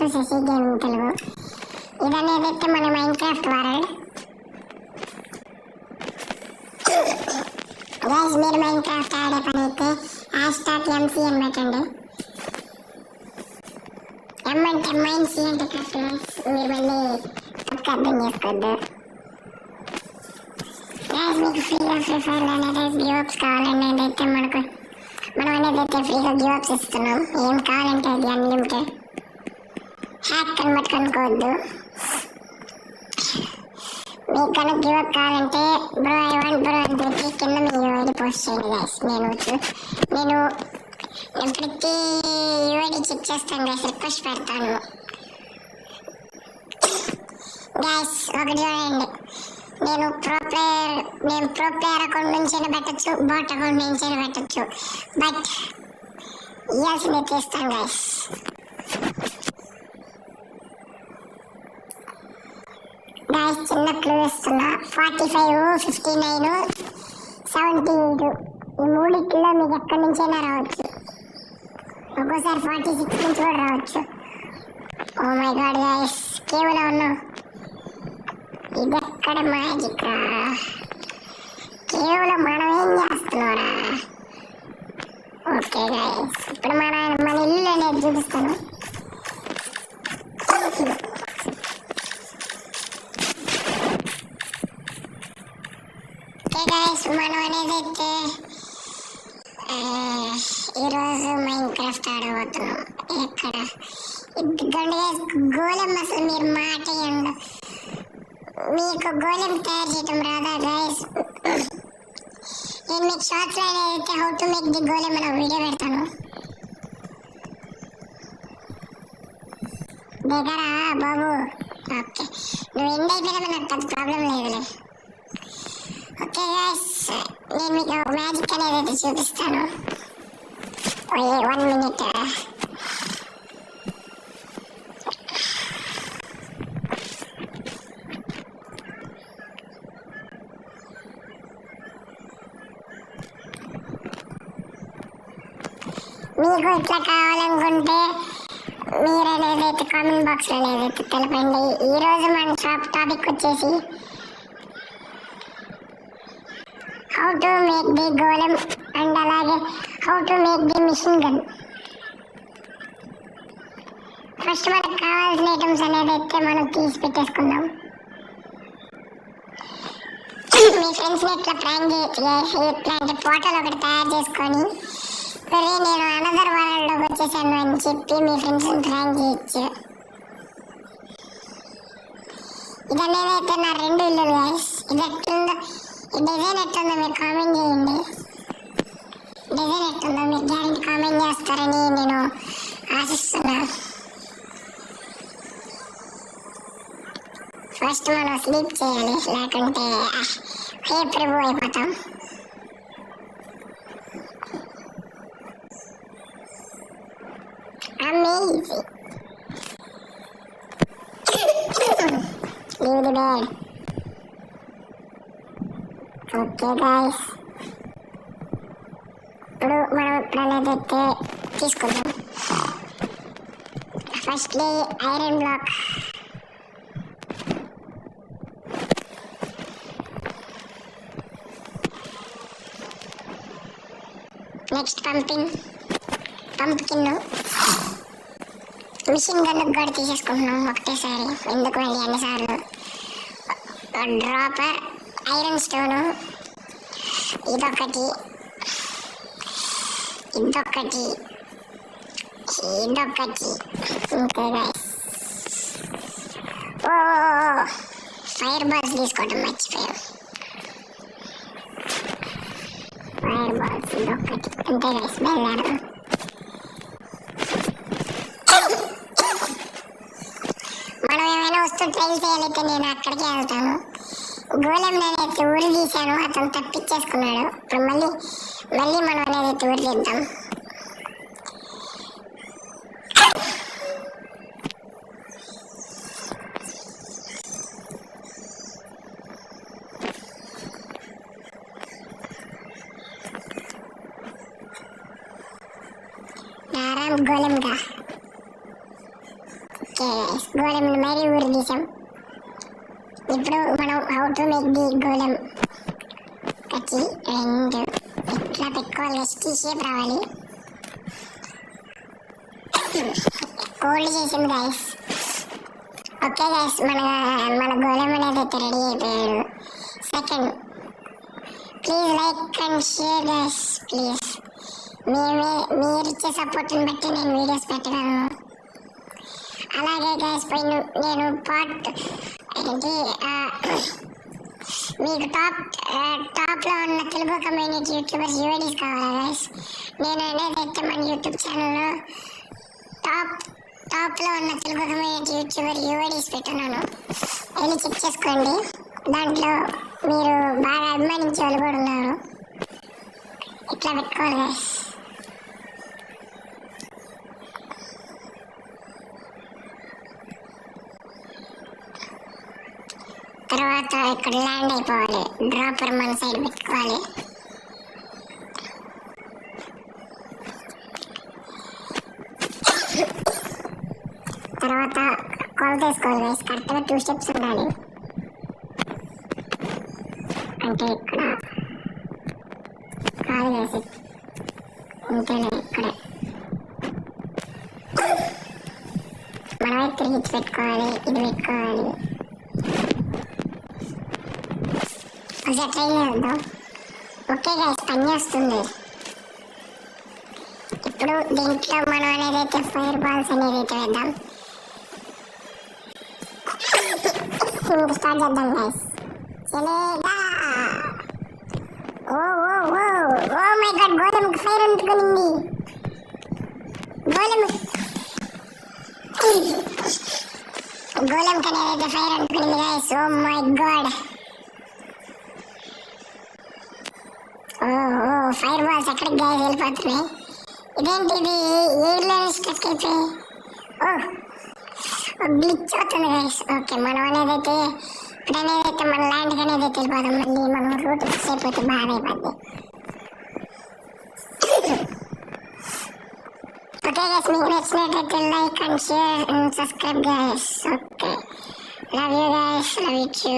To Shashi gaming Telugu. ఇదనేదైతే మన Minecraft world. Guys మీరు మైన్క్రాఫ్ట్ ఆడే పని అయితే #MC అని పెట్టండి. ఎం అంటే మైన్స్ అంటే క్రాఫ్ట్. మీరు మళ్ళీ తప్పుగా అర్థం చేసుకోవద్దు. గైస్ మీకు ఫ్రీగా ఫ్రీ ఫైర్ అనేది గివ్అప్స్ కావాలండి. అయితే మనం అనేది ఫ్రీగా గివ్అప్స్ ఇస్తున్నాం. ఏం కావాలంటే అది అన్లిమిటెడ్. Hack convert కొనుక్కోవద్దు. మీకు కనుక గివ్అప్ కావాలంటే బ్రో ఐ వాంట్ బ్రో అని చెప్పి కింద మీరు యూఐడి పోస్ట్ చేయండి గైస్. నేను ప్రతి యూఐడి చెక్ చేస్తాను గైస్, రిక్వెస్ట్ పెడతాను గైస్. ఒకటి చూడండి, నేను ప్రో ప్లేయర్ అకౌంట్ నుంచి పెట్టచ్చు, బాట్ అకౌంట్ నుంచి పెట్టచ్చు. బట్ ఇవ్వాల్సింది తీస్తాను గైస్. గైస్ చిన్న క్లూ ఇస్తున్నా, 45, 59, 78 ఈ మూడిట్లో మీకు ఎక్కడి నుంచైనా రావచ్చు. ఒక్కోసారి 46 నుంచి కూడా రావచ్చు. ఓ మై గాడ్ గైస్, కేవలం ఉన్నాం. ఇది ఎక్కడ మ్యాజిక్ రా, కేవలం మనం ఏం చేస్తున్నారా. ఓకే గైస్, ఇప్పుడు మన ఇల్లు అనేది చూపిస్తాను. ఓకే గైస్, మనం అనేది అయితే ఈరోజు మైన్క్రాఫ్ట్ ఆడబోతున్నాం. ఎక్కడ గోళం అసలు మీరు మాట ఇవ్వండి. మీకు గోళం తయారు చేయటం రాదా గైస్? నేను మీకు షార్ట్స్లో అయితే హౌ టు మేక్ ది గోళం అని వీడియో పెడతాను. దగ్గరా బాబు. ఓకే, నువ్వు ఎండ్ అయిపోయినా నాకు పెద్ద ప్రాబ్లం లేదులే. ఓకే గైస్, నేను మీకు మ్యాజిక్ అనేది అయితే చూపిస్తాను. 1 minute. మీకు ఇట్లా కావాలనుకుంటే మీరు అనేదైతే కామెంట్ బాక్స్లో అనేదైతే తెలపండి. ఈరోజు మన టాపిక్ వచ్చేసి హౌ టు మేక్ ది గోళం అండ్ అలాగే how to make the machine gun. First మనకు కావాల్సిన ఐటమ్స్ అనేది అయితే మనం తీసి పెట్టేసుకుందాం. మీ ఫ్రెండ్స్ని ఇట్లా ప్రాంక్ చేయొచ్చు. ఇట్లాంటి ఫోటోలు ఒకటి తయారు చేసుకొని సరే నేను అనదర్ వరల్డ్లోకి వచ్చేసాను అని చెప్పి మీ ఫ్రెండ్స్ని ప్రాంక్ చేయొచ్చు. ఇది అనేది అయితే నా 2 ఇల్లులు గైస్. ఇది ఎట్లుందో, ఈ డిజైన్ ఎట్లుందో మీరు కామెంట్ చేయండి. డిజైన్ ఎట్లుందో మీరు గ్యారెంటీ కామెంట్ చేస్తారని నేను ఆశిస్తున్నా. ఫస్ట్ మనం స్లీప్ చేయాలి, లేకుంటే హే ప్రభు అయిపోతాం. Amazing. Leave the bed. Okay guys, ఇప్పుడు మనం అయితే తీసుకుందాం. Firstly iron black, next పంపిన్, machine gun కూడా తీసేసుకుంటున్నాం ఒకటేసారి. ఎందుకు మళ్ళీ అన్నిసార్లు. డ్రాపర్, ఐరన్ స్టోను, ఇదొకటి, ఇంకా గైస్ ఓ ఫైర్ బాల్స్ తీసుకోవడం మర్చిపోయాం. ఫైర్ బాల్స్ ఇదొకటి, అంతే గైస్. బయలుదేరదాం. మనం ఏమైనా వస్తువు ట్రై చేయాలైతే నేను అక్కడికే వెళ్తాను. గోళం నేనైతే ఊరి తీశాను, అతను తప్పించేసుకున్నాడు. ఇప్పుడు మళ్ళీ మనం అనేది ఊరి తీద్దాం. గోళంగా ఓకే గోళం మరి ఊరు తీసాం. ఇప్పుడు మనం హౌ టు మేక్ ది గోళం కచ్చి 2 ఇట్లా పెట్టుకోవాలి. టీ షేప్ రావాలి. కోల్డ్ చేసింది గైస్. ఓకే గైస్, మన గోళం అనేది అయితే రెడీ అయిపోయాడు. Second, please like and share guys please. మీరు ఇచ్చే సపోర్ట్ని బట్టి నేను వీడియోస్ పెట్టగలను. అలాగే గైస్ నేను ఏంటి మీకు టాప్లో ఉన్న తెలుగు కమ్యూనిటీ యూట్యూబర్స్ యూఐడీస్ కావాలా గైస్? నేను అనేది అయితే మన యూట్యూబ్ ఛానల్లో టాప్లో ఉన్న తెలుగు కమ్యూనిటీ యూట్యూబర్ యూఐడీస్ పెట్టున్నాను, వెళ్ళి చెక్ చేసుకోండి. దాంట్లో మీరు బాగా అభిమానించే వాళ్ళు కూడా ఉన్నారు. ఇట్లా పెట్టుకోవాలి గైస్. తర్వాత ఇక్కడ ల్యాండ్ అయిపోవాలి. డ్రాపర్ మన సైడ్ పెట్టుకోవాలి. తర్వాత కొలత వేసుకోవాలి గైస్. కరెక్ట్గా 2 స్టెప్స్ ఉండాలి. అంటే ఇక్కడ కాదు గైస్, ఇంతేనే ఇక్కడే మనమే తిరిగి పెట్టుకోవాలి. ఇది పెట్టుకోవాలి. ఒకసారి ట్రై చేద్దాం. ఓకే గైస్, పని వస్తుంది. ఇప్పుడు దీంట్లో మనం అనేది అయితే ఫైర్ బాల్స్ అనేది అయితే వేద్దాం. స్టార్ట్ చేద్దాం గైస్. చలేగా. Oh oh oh oh my god, గోళంకి ఫైర్ అంటుకునింది. గోళంకి అనేది అయితే ఫైర్ అంటుకునింది guys. Oh my god. Oh fire balls ఎక్కడికి గైస్ వెళ్ళిపోతున్నాయి. ఇదేంటి ఇది ఎయిర్లో స్టక్ అయిపోయి గ్లిచ్ అవుతుంది గైస్. ఓకే, మనం అనేది అయితే ఇప్పుడు అనేది అయితే మన ల్యాండ్కి అనేది అయితే వెళ్ళిపోదాం. మళ్ళీ మనం రూట్ ఫిక్స్ అయిపోతే బాగా అయిపోద్ది. ఓకే గైస్, మీకు నచ్చినట్లయితే like and share and subscribe guys. Okay, love you guys, love you two.